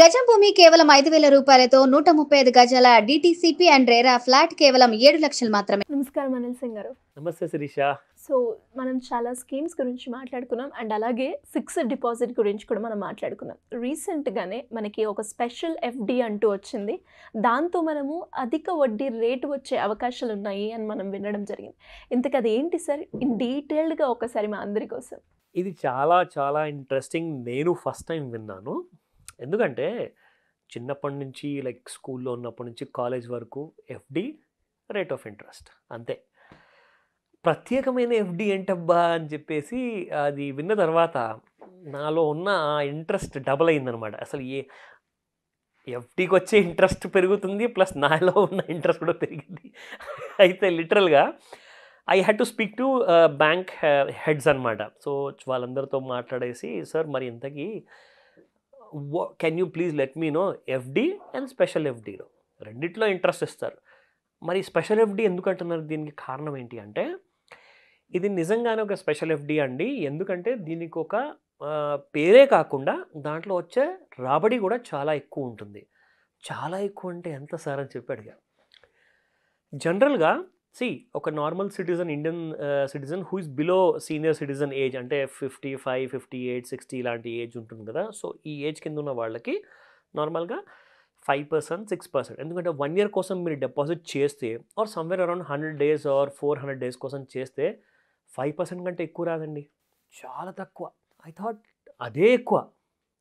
గజం భూమి కేవలం 5,000 రూపాయలతో 135 గజాల డిటిసిపి అండ్ రేరా ఫ్లాట్ కేవలం 7 లక్షలు మాత్రమే. నమస్కారం అనిల్ సింగ్ గారు. నమస్తే శిరీష. సో మనం చాలా స్కీమ్స్ గురించి మాట్లాడుకున్నాం అండ్ అలాగే ఫిక్స్డ్ డిపాజిట్ గురించి కూడా మనం మాట్లాడుకున్నాం. రీసెంట్గానే మనకి ఒక స్పెషల్ ఎఫ్డి అంటూ వచ్చింది. దాంతో మనము అధిక వడ్డీ రేటు వచ్చే అవకాశాలు ఉన్నాయి అని మనం వినడం జరిగింది. ఇంతకు అది ఏంటి సార్? ఇన్ డీటెయిల్డ్గా ఒకసారి మా అందరి కోసం. ఇది చాలా చాలా ఇంట్రెస్టింగ్. నేను ఫస్ట్ టైం విన్నాను. ఎందుకంటే చిన్నప్పటి నుంచి లైక్ స్కూల్లో ఉన్నప్పటి నుంచి కాలేజ్ వరకు ఎఫ్డి, రేట్ ఆఫ్ ఇంట్రెస్ట్ అంతే. ప్రత్యేకమైన ఎఫ్డి ఏంటబ్బా అని చెప్పేసి అది విన్న తర్వాత నాలో ఉన్న ఇంట్రెస్ట్ డబల్ అయిందనమాట. అసలు ఎఫ్డికి వచ్చే ఇంట్రెస్ట్ పెరుగుతుంది, ప్లస్ నాలో ఉన్న ఇంట్రెస్ట్ కూడా పెరిగింది. అయితే లిటరల్గా I had to speak to bank heads అనమాట. సో వాళ్ళందరితో మాట్లాడేసి, సార్ మరి ఇంతకీ can you please let me know FD and special ఎఫ్డీలో రెండిట్లో ఇంట్రెస్ట్ ఇస్తారు, మరి స్పెషల్ ఎఫ్డి ఎందుకు అంటున్నారు, దీనికి కారణం ఏంటి అంటే ఇది నిజంగానే ఒక స్పెషల్ ఎఫ్డి అండి. ఎందుకంటే దీనికి ఒక పేరే కాకుండా దాంట్లో వచ్చే రాబడి కూడా చాలా ఎక్కువ ఉంటుంది. చాలా ఎక్కువ అంటే ఎంత సార్ అని చెప్పి అడిగా. జనరల్గా ఒక normal citizen, Indian citizen who is below senior citizen age, అంటే 55, 58, 60 ఇలాంటి ఏజ్ ఉంటుంది కదా. సో ఈ ఏజ్ కింద ఉన్న వాళ్ళకి నార్మల్గా 5%, 6%. ఎందుకంటే 1 year కోసం మీరు డిపాజిట్ చేస్తే or somewhere around 100 days or 400 days కోసం చేస్తే 5% కంటే ఎక్కువ రాదండి, చాలా తక్కువ. ఐ థాట్ అదే ఎక్కువ,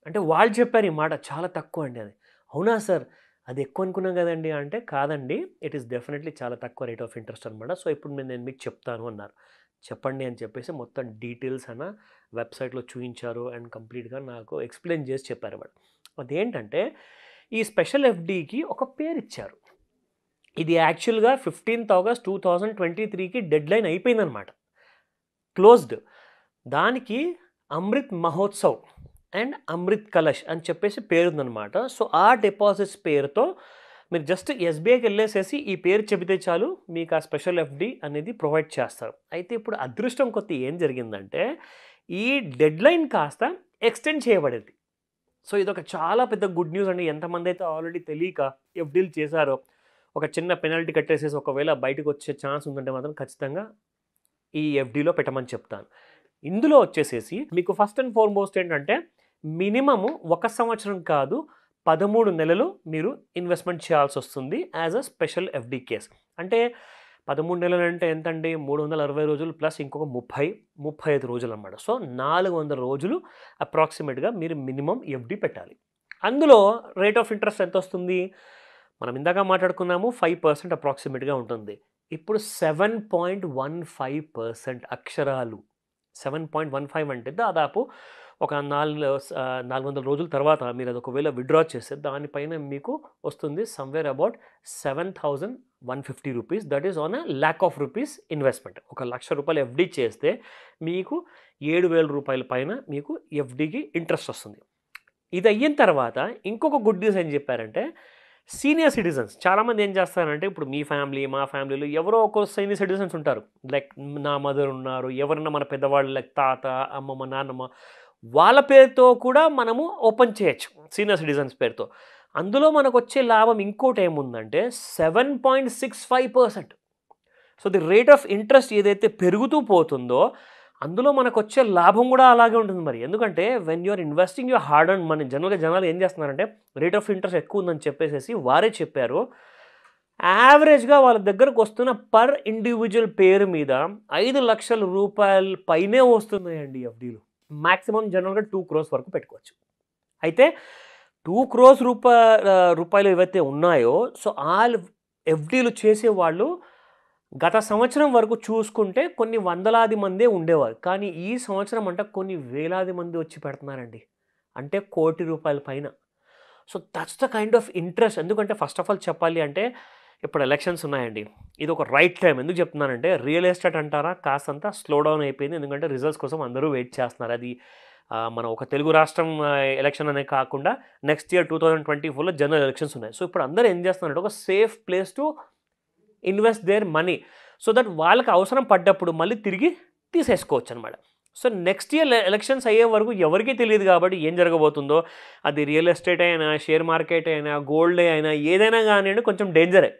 అంటే వాళ్ళు చెప్పారు ఈ మాట చాలా తక్కువ అండి అది. అవునా సార్, అది ఎక్కువ అనుకున్నాం కదండి అంటే, కాదండి, ఇట్ ఈస్ డెఫినెట్లీ చాలా తక్కువ రేట్ ఆఫ్ ఇంట్రెస్ట్ అనమాట. సో ఇప్పుడు నేను మీకు చెప్తాను అన్నారు. చెప్పండి అని చెప్పేసి మొత్తం డీటెయిల్స్ అన్న వెబ్సైట్లో చూపించారు అండ్ కంప్లీట్గా నాకు ఎక్స్ప్లెయిన్ చేసి చెప్పారు వాడు. అదేంటంటే ఈ స్పెషల్ ఎఫ్డీకి ఒక పేరు ఇచ్చారు. ఇది యాక్చువల్గా 15th August 2023కి డెడ్ లైన్ అయిపోయిందనమాట, క్లోజ్డ్. దానికి అమృత్ మహోత్సవ్ అండ్ అమృత్ కలష్ అని చెప్పేసి పేరుందనమాట. సో ఆ డిపాజిట్స్ పేరుతో మీరు జస్ట్ ఎస్బీఐకి వెళ్ళేసేసి ఈ పేరు చెబితే చాలు, మీకు ఆ స్పెషల్ ఎఫ్డి అనేది ప్రొవైడ్ చేస్తారు. అయితే ఇప్పుడు అదృష్టం కొద్ది ఏం జరిగిందంటే ఈ డెడ్ లైన్ కాస్త ఎక్స్టెండ్ చేయబడింది. సో ఇదొక చాలా పెద్ద గుడ్ న్యూస్ అండి. ఎంతమంది అయితే ఆల్రెడీ తెలియక ఎఫ్డీలు చేశారో, ఒక చిన్న పెనాల్టీ కట్టేసేసి ఒకవేళ బయటకు వచ్చే ఛాన్స్ ఉందంటే మాత్రం ఖచ్చితంగా ఈ ఎఫ్డీలో పెట్టమని చెప్తాను. ఇందులో వచ్చేసేసి మీకు ఫస్ట్ అండ్ ఫార్మోస్ట్ ఏంటంటే మినిమము 1 సంవత్సరం కాదు 13 నెలలు మీరు ఇన్వెస్ట్మెంట్ చేయాల్సి వస్తుంది as a special FD case. అంటే 13 నెలలు అంటే ఎంతండి, 360 రోజులు ప్లస్ ఇంకొక 35 రోజులు అన్నమాట. సో 400 రోజులు అప్రాక్సిమేట్గా మీరు మినిమం ఎఫ్డి పెట్టాలి. అందులో రేట్ ఆఫ్ ఇంట్రెస్ట్ ఎంత వస్తుంది, మనం ఇందాక మాట్లాడుకున్నాము 5% అప్రాక్సిమేట్గా ఉంటుంది. ఇప్పుడు 7.15% అక్షరాలు. 7.15 అంటే దాదాపు ఒక 400 రోజుల తర్వాత మీరు అది ఒకవేళ విత్డ్రా చేస్తే దానిపైన మీకు వస్తుంది somewhere about 7,150 rupees. That is on ₹1,00,000 investment. 1,00,000 రూపాయలు ఎఫ్డి చేస్తే మీకు 7,000 రూపాయల పైన మీకు ఎఫ్డికి ఇంట్రెస్ట్ వస్తుంది. ఇది అయిన తర్వాత ఇంకొక గుడ్ న్యూస్ ఏం చెప్పారంటే, సీనియర్ సిటిజన్స్ చాలామంది ఏం చేస్తారంటే, ఇప్పుడు మీ ఫ్యామిలీ, మా ఫ్యామిలీలో ఎవరో ఒక సీనియర్ సిటిజన్స్ ఉంటారు. లైక్ నా మదర్ ఉన్నారు, ఎవరన్నా మన పెద్దవాళ్ళు లైక్ తాత, అమ్మమ్మ, నాన్నమ్మ, వాళ్ళ పేరుతో కూడా మనము ఓపెన్ చేయొచ్చు సీనియర్ సిటిజన్స్ పేరుతో. అందులో మనకు వచ్చే లాభం ఇంకోటి ఏముందంటే 7.65%. So the rate of interest ఏదైతే పెరుగుతూ పోతుందో అందులో మనకు వచ్చే లాభం కూడా అలాగే ఉంటుంది. మరి ఎందుకంటే when you're investing your hard and money, జనాలు ఏం చేస్తున్నారంటే రేట్ ఆఫ్ ఇంట్రెస్ట్ ఎక్కువ ఉందని చెప్పేసి వారే చెప్పారు. యావరేజ్గా వాళ్ళ దగ్గరకు వస్తున్న పర్ ఇండివిజువల్ పేరు మీద 5 లక్షల రూపాయల పైనే వస్తున్నాయండి ఎఫ్డీలు. మ్యాక్సిమం జనరల్గా 2 crores వరకు పెట్టుకోవచ్చు. అయితే 2 crores రూపాయలు ఏవైతే ఉన్నాయో, సో ఆ ఎఫ్డీలు చేసేవాళ్ళు గత సంవత్సరం వరకు చూసుకుంటే కొన్ని వందలాది మందే ఉండేవారు. కానీ ఈ సంవత్సరం అంటే కొన్ని వేలాది మంది వచ్చి పెడుతున్నారండి, అంటే ₹1,00,00,000 పైన. So that's the kind of interest. ఎందుకంటే ఫస్ట్ ఆఫ్ ఆల్ చెప్పాలి అంటే ఇప్పుడు ఎలక్షన్స్ ఉన్నాయండి, ఇది ఒక రైట్ టైం. ఎందుకు చెప్తున్నానంటే రియల్ ఎస్టేట్ అంటారా కాస్తంత స్లో డౌన్ అయిపోయింది. ఎందుకంటే రిజల్ట్స్ కోసం అందరూ వెయిట్ చేస్తున్నారు. అది మన ఒక తెలుగు రాష్ట్రం ఎలక్షన్ అనే కాకుండా నెక్స్ట్ ఇయర్ 2024లో జనరల్ ఎలక్షన్స్ ఉన్నాయి. సో ఇప్పుడు అందరూ ఏం చేస్తున్నారంటే ఒక safe place to invest their money, so that వాళ్ళకి అవసరం పడ్డప్పుడు మళ్ళీ తిరిగి తీసేసుకోవచ్చు అనమాట. సో నెక్స్ట్ ఇయర్ ఎలక్షన్స్ అయ్యే వరకు ఎవరికీ తెలియదు కాబట్టి ఏం జరగబోతుందో, అది రియల్ ఎస్టేట్ అయినా, షేర్ మార్కెట్ అయినా, గోల్డ్ అయినా, ఏదైనా కానివ్వండి కొంచెం డేంజరే.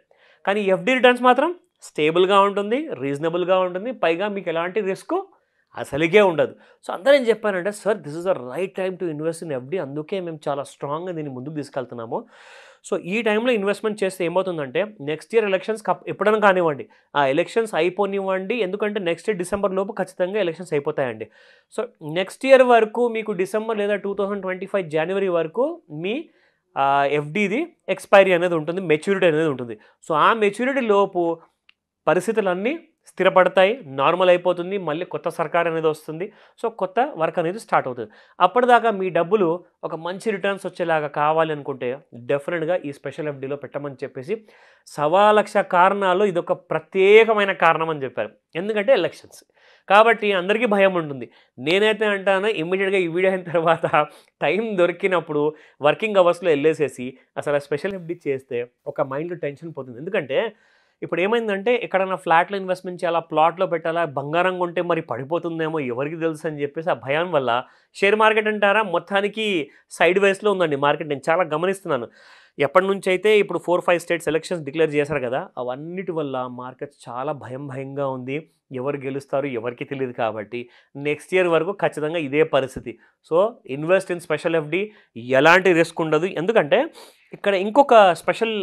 కానీ ఎఫ్డి రిటర్న్స్ మాత్రం స్టేబుల్గా ఉంటుంది, రీజనబుల్గా ఉంటుంది, పైగా మీకు ఎలాంటి రిస్క్ అసలుకే ఉండదు. సో అందరూ ఏం చెప్పానంటే, sir this is the right time to invest in FD, అందుకే మేము చాలా స్ట్రాంగ్గా దీన్ని ముందుకు తీసుకెళ్తున్నాము. సో ఈ టైంలో ఇన్వెస్ట్మెంట్ చేస్తే ఏమవుతుందంటే నెక్స్ట్ ఇయర్ ఎలక్షన్స్ ఎప్పుడైనా కానివ్వండి, ఆ ఎలక్షన్స్ అయిపోనివ్వండి, ఎందుకంటే నెక్స్ట్ ఇయర్ డిసెంబర్ లోపు ఖచ్చితంగా ఎలక్షన్స్ అయిపోతాయండి. సో నెక్స్ట్ ఇయర్ వరకు మీకు డిసెంబర్ లేదా 2025 జనవరి వరకు మీ ఎఫ్డిది ఎక్స్పైరీ అనేది ఉంటుంది, మెచ్యూరిటీ అనేది ఉంటుంది. సో ఆ మెచ్యూరిటీ లోపు పరిస్థితులన్నీ స్థిరపడతాయి, నార్మల్ అయిపోతుంది, మళ్ళీ కొత్త సర్కార్ అనేది వస్తుంది. సో కొత్త వర్క్ అనేది స్టార్ట్ అవుతుంది. అప్పటిదాకా మీ డబ్బులు ఒక మంచి రిటర్న్స్ వచ్చేలాగా కావాలి అనుకుంటే డెఫినెట్గా ఈ స్పెషల్ ఎఫ్డీలో పెట్టమని చెప్పేసి 1,00,000 కారణాలు ఇదొక ప్రత్యేకమైన కారణం అని చెప్పారు. ఎందుకంటే ఎలక్షన్స్ కాబట్టి అందరికీ భయం ఉంటుంది. నేనైతే అంటాను ఇమ్మీడియట్గా ఈ వీడియో అయిన తర్వాత టైం దొరికినప్పుడు వర్కింగ్ అవర్స్లో వెళ్ళేసేసి అసలు స్పెషల్ ఎఫ్డీ చేస్తే ఒక మైండ్లో టెన్షన్ పోతుంది. ఎందుకంటే ఇప్పుడు ఏమైందంటే ఎక్కడైనా ఫ్లాట్లో ఇన్వెస్ట్మెంట్ చేయాలా, ప్లాట్లో పెట్టాలా, బంగారం కొంటే మరి పడిపోతుందేమో ఎవరికి తెలుసు అని చెప్పేసి ఆ భయం వల్ల షేర్ మార్కెట్ అంటారా మొత్తానికి సైడ్ వేస్లో ఉందండి మార్కెట్. నేను చాలా గమనిస్తున్నాను. ఎప్పటి నుంచి అయితే ఇప్పుడు 4-5 స్టేట్స్ ఎలక్షన్స్ డిక్లేర్ చేశారు కదా, అవన్నిటి వల్ల మార్కెట్ చాలా భయంగా ఉంది. ఎవరు గెలుస్తారు ఎవరికి తెలియదు కాబట్టి నెక్స్ట్ ఇయర్ వరకు ఖచ్చితంగా ఇదే పరిస్థితి. So invest in special FD, ఎలాంటి రిస్క్ ఉండదు. ఎందుకంటే ఇక్కడ ఇంకొక స్పెషల్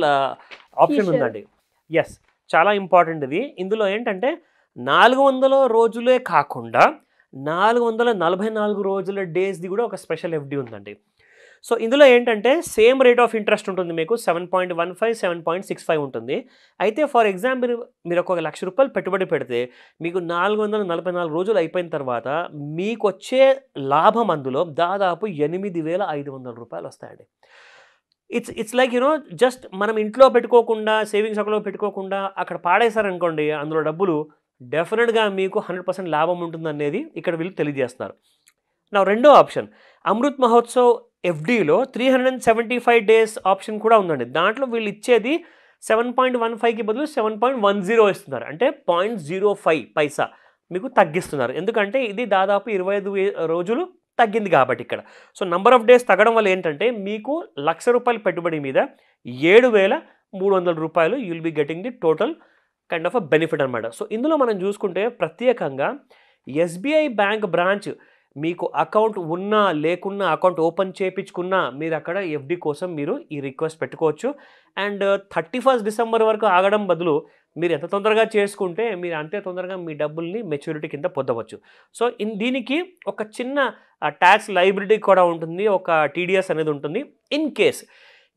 ఆప్షన్ ఉందండి. ఎస్, చాలా ఇంపార్టెంట్ ఇది. ఇందులో ఏంటంటే 400 రోజులే కాకుండా 444 రోజుల డేస్ది కూడా ఒక స్పెషల్ ఎఫ్డి ఉందండి. సో ఇందులో ఏంటంటే సేమ్ రేట్ ఆఫ్ ఇంట్రెస్ట్ ఉంటుంది, మీకు 7.15, 7.65 ఉంటుంది. అయితే ఫర్ ఎగ్జాంపుల్ మీరు ఒక ₹1,00,000 పెట్టుబడి పెడితే మీకు 444 రోజులు అయిపోయిన తర్వాత మీకు వచ్చే లాభం అందులో దాదాపు ₹8,500 వస్తాయండి. ఇట్స్ లైక్ జస్ట్ మనం ఇంట్లో పెట్టుకోకుండా, సేవింగ్స్ అకౌంట్లో పెట్టుకోకుండా అక్కడ పాడేశారనుకోండి అందులో డబ్బులు, డెఫినెట్గా మీకు 100% లాభం ఉంటుందనేది ఇక్కడ వీళ్ళు తెలియజేస్తున్నారు. నా రెండో ఆప్షన్ అమృత్ మహోత్సవ్ ఎఫ్డీలో 375 డేస్ ఆప్షన్ కూడా ఉందండి. దాంట్లో వీళ్ళు ఇచ్చేది 7.15కి బదులు 7.10 ఇస్తున్నారు, అంటే 0.05 పైసా మీకు తగ్గిస్తున్నారు. ఎందుకంటే ఇది దాదాపు 25 రోజులు తగ్గింది కాబట్టి ఇక్కడ. సో నంబర్ ఆఫ్ డేస్ తగ్గడం వల్ల ఏంటంటే మీకు ₹1,00,000 పెట్టుబడి మీద ₹7,300 you will be getting the total kind of a benefit అనమాట. సో ఇందులో మనం చూసుకుంటే ప్రత్యేకంగా SBI బ్యాంక్ బ్రాంచ్ మీకు అకౌంట్ ఉన్నా లేకున్నా, అకౌంట్ ఓపెన్ చేయించుకున్నా మీరు అక్కడ ఎఫ్డి కోసం మీరు ఈ రిక్వెస్ట్ పెట్టుకోవచ్చు. అండ్ 31 డిసెంబర్ వరకు ఆగడం బదులు మీరు ఎంత తొందరగా చేసుకుంటే మీరు అంతే తొందరగా మీ డబ్బుల్ని మెచ్యూరిటీ కింద పొందవచ్చు. సో దీనికి ఒక చిన్న ట్యాక్స్ లైబిలిటీ కూడా ఉంటుంది, ఒక టీడీఎస్ అనేది ఉంటుంది. ఇన్ కేస్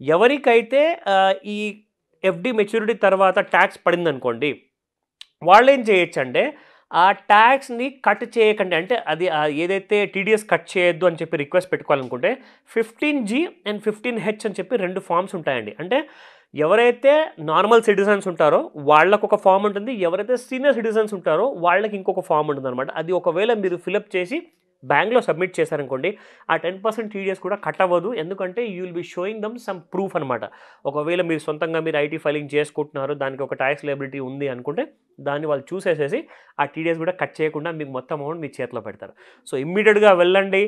ఎవరికైతే ఈ ఎఫ్డి మెచ్యూరిటీ తర్వాత ట్యాక్స్ పడిందనుకోండి, వాళ్ళు ఏం చేయొచ్చు అంటే ఆ ట్యాక్స్ని కట్ చేయకండి, అంటే అది ఏదైతే టీడీఎస్ కట్ చేయొద్దు అని చెప్పి రిక్వెస్ట్ పెట్టుకోవాలనుకుంటే 15G అండ్ 15H అని చెప్పి 2 ఫామ్స్ ఉంటాయండి. అంటే ఎవరైతే నార్మల్ సిటిజన్స్ ఉంటారో వాళ్ళకు ఒక ఫామ్ ఉంటుంది, ఎవరైతే సీనియర్ సిటిజన్స్ ఉంటారో వాళ్ళకి ఇంకొక ఫామ్ ఉంటుంది అనమాట. అది ఒకవేళ మీరు ఫిలప్ చేసి బ్యాంక్లో సబ్మిట్ చేశారనుకోండి ఆ 10% టీడీఎస్ కూడా కట్ అవ్వదు. ఎందుకంటే you will be sowing dum some proof అనమాట. ఒకవేళ మీరు సొంతంగా మీరు ఐటీ ఫైలింగ్ చేసుకుంటున్నారు, దానికి ఒక ట్యాక్స్ లయబిలిటీ ఉంది అనుకుంటే దాన్ని వాళ్ళు చూసేసేసి ఆ టీడీఎస్ కూడా కట్ చేయకుండా మీకు మొత్తం అమౌంట్ మీ చేతిలో పెడతారు. సో ఇమ్మీడియట్గా వెళ్ళండి.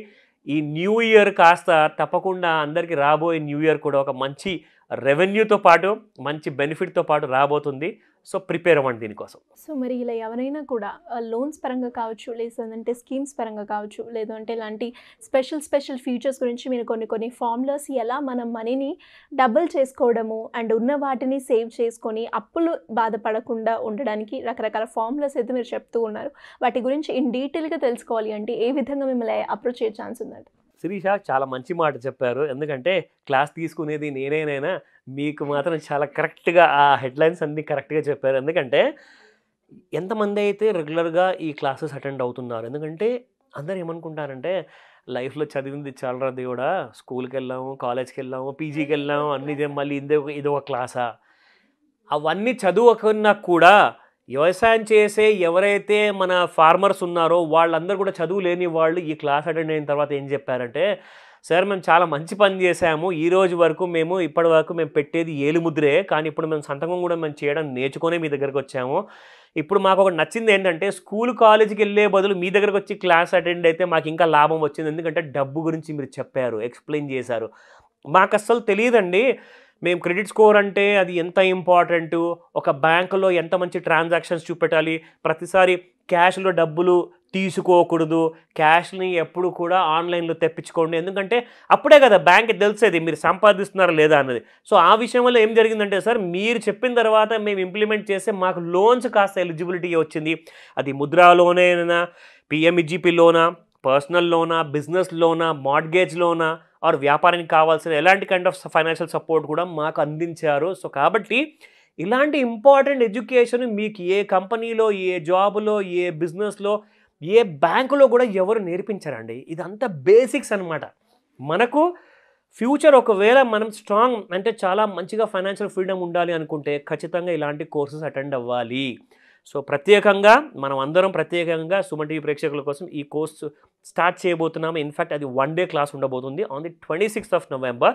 ఈ న్యూ ఇయర్ కాస్త తప్పకుండా అందరికీ రాబోయే న్యూ ఇయర్ కూడా ఒక మంచి రెవెన్యూతో పాటు మంచి బెనిఫిట్తో పాటు రాబోతుంది. సో ప్రిపేర్ అవ్వండి దీనికోసం. సో మరి ఇలా ఎవరైనా కూడా లోన్స్ పరంగా కావచ్చు, లేదంటే స్కీమ్స్ పరంగా కావచ్చు, లేదంటే ఇలాంటి స్పెషల్ ఫీచర్స్ గురించి మీరు కొన్ని ఫార్ములాస్ ఎలా మనం మనీని డబుల్ చేసుకోవడము అండ్ ఉన్న వాటిని సేవ్ చేసుకొని అప్పులు బాధపడకుండా ఉండడానికి రకరకాల ఫార్ములాస్ అయితే మీరు చెప్తూ ఉన్నారు. వాటి గురించి ఇన్ డీటెయిల్గా తెలుసుకోవాలి అంటే ఏ విధంగా మిమ్మల్ని అప్రోచ్ అయ్యే ఛాన్స్ ఉందండి? శిరీష చాలా మంచి మాట చెప్పారు. ఎందుకంటే క్లాస్ తీసుకునేది నేనైనా మీకు మాత్రం చాలా కరెక్ట్గా ఆ హెడ్లైన్స్ అన్నీ కరెక్ట్గా చెప్పారు. ఎందుకంటే ఎంతమంది అయితే రెగ్యులర్గా ఈ క్లాసెస్ అటెండ్ అవుతున్నారు, ఎందుకంటే అందరు ఏమనుకుంటారంటే లైఫ్లో చదివింది చాలరా దేవుడా, స్కూల్కి వెళ్ళాము, కాలేజ్కి వెళ్ళాము, పీజీకి వెళ్ళాము, అన్నీ మళ్ళీ ఇదొక క్లాసా, అవన్నీ చదువుకున్నా కూడా వ్యవసాయం చేసే ఎవరైతే మన ఫార్మర్స్ ఉన్నారో వాళ్ళందరూ కూడా చదువు లేని వాళ్ళు ఈ క్లాస్ అటెండ్ అయిన తర్వాత ఏం చెప్పారంటే, సార్ మేము చాలా మంచి పని చేశాము, ఈ రోజు వరకు ఇప్పటి వరకు మేము పెట్టేది ఏలుముద్రే, కానీ ఇప్పుడు మేము సంతకం కూడా మేము చేయడం నేర్చుకునే మీ దగ్గరకు వచ్చాము. ఇప్పుడు మాకు ఒకటి నచ్చింది ఏంటంటే స్కూల్ కాలేజీకి వెళ్ళే బదులు మీ దగ్గరకు వచ్చి క్లాస్ అటెండ్ అయితే మాకు ఇంకా లాభం వచ్చింది. ఎందుకంటే డబ్బు గురించి మీరు చెప్పారు, ఎక్స్ప్లెయిన్ చేశారు. మాకు అస్సలు తెలియదండి మేము క్రెడిట్ స్కోర్ అంటే అది ఎంత ఇంపార్టెంటు, ఒక బ్యాంకులో ఎంత మంచి ట్రాన్సాక్షన్స్ చూపెట్టాలి, ప్రతిసారి క్యాష్లో డబ్బులు తీసుకోకూడదు, క్యాష్ని ఎప్పుడు కూడా ఆన్లైన్లో తెప్పించుకోండి, ఎందుకంటే అప్పుడే కదా బ్యాంక్కి తెలిసేది మీరు సంపాదిస్తున్నారా లేదా అన్నది. సో ఆ విషయంలో ఏం జరిగిందంటే సార్ మీరు చెప్పిన తర్వాత మేము ఇంప్లిమెంట్ చేస్తే మాకు లోన్స్ కాస్త ఎలిజిబిలిటీ వచ్చింది. అది ముద్రా లోనేనా, పిఎంఈజీపీ లోనా, పర్సనల్ లోనా, బిజినెస్ లోనా, మార్ట్గేజ్ లోనా, ఆర్ వ్యాపారానికి కావాల్సిన ఎలాంటి కైండ్ ఆఫ్ ఫైనాన్షియల్ సపోర్ట్ కూడా మాకు అందించారు. సో కాబట్టి ఇలాంటి ఇంపార్టెంట్ ఎడ్యుకేషన్ మీకు ఏ కంపెనీలో, ఏ జాబ్లో, ఏ బిజినెస్లో, ఏ బ్యాంకులో కూడా ఎవరు నేర్పించారండి. ఇదంతా బేసిక్స్ అనమాట. మనకు ఫ్యూచర్ ఒకవేళ మనం స్ట్రాంగ్ అంటే చాలా మంచిగా ఫైనాన్షియల్ ఫ్రీడమ్ ఉండాలి అనుకుంటే ఖచ్చితంగా ఇలాంటి కోర్సెస్ అటెండ్ అవ్వాలి. సో ప్రత్యేకంగా మనం అందరం ప్రత్యేకంగా సుమన్ టీవీ ప్రేక్షకుల కోసం ఈ కోర్సు స్టార్ట్ చేయబోతున్నాము. ఇన్ఫ్యాక్ట్ అది 1 డే క్లాస్ ఉండబోతుంది on the 26th of November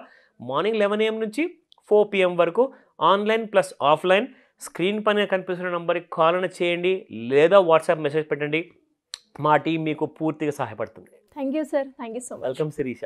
morning 11 AM నుంచి 4 PM వరకు, ఆన్లైన్ ప్లస్ ఆఫ్లైన్. స్క్రీన్ పైన కనిపిస్తున్న నంబర్కి కాల్ అని చేయండి లేదా వాట్సాప్ మెసేజ్ పెట్టండి. మా టీం మీకు పూర్తిగా సహాయపడుతుంది. Thank you sir, thank you so much. Welcome Sirisha.